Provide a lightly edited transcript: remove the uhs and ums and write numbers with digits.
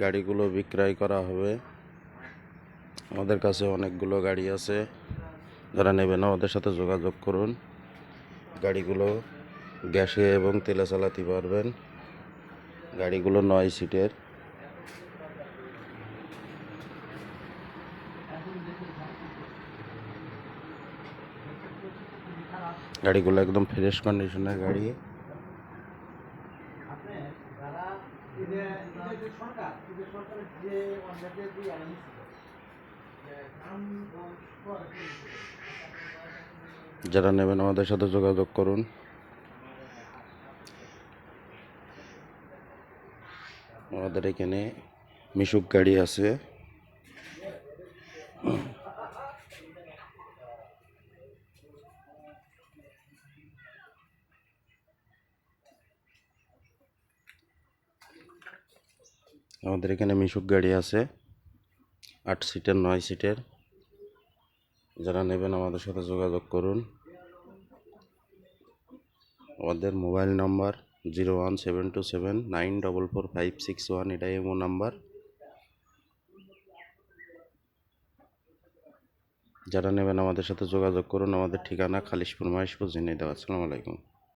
গাড়িগুলো বিক্রয় করা হবে। আমাদের কাছে অনেকগুলো গাড়ি আছে, যারা নেবেন আমাদের সাথে যোগাযোগ করুন। গাড়িগুলো গ্যাসে এবং তেলে চালাতে পারবেন। গাড়িগুলো 9 সিটের। গাড়িগুলো একদম ফ্রেশ কন্ডিশনের গাড়ি। যারা নেবেন আমাদের সাথে যোগাযোগ করুন। আমাদের এখানে মিশুক গাড়ি আছে। আমাদের এখানে মিশুক গাড়ি আছে 8 সিটের 9 সিটের। যারা নেবেন আমাদের সাথে যোগাযোগ করুন। আমাদের মোবাইল নাম্বার 01727944561, এটাই ইমো নাম্বার। যারা নেবেন আমাদের সাথে যোগাযোগ করুন। আমাদের ঠিকানা খালিশপুর মহেশপুর ঝিনাইদহ। আসসালামু আলাইকুম।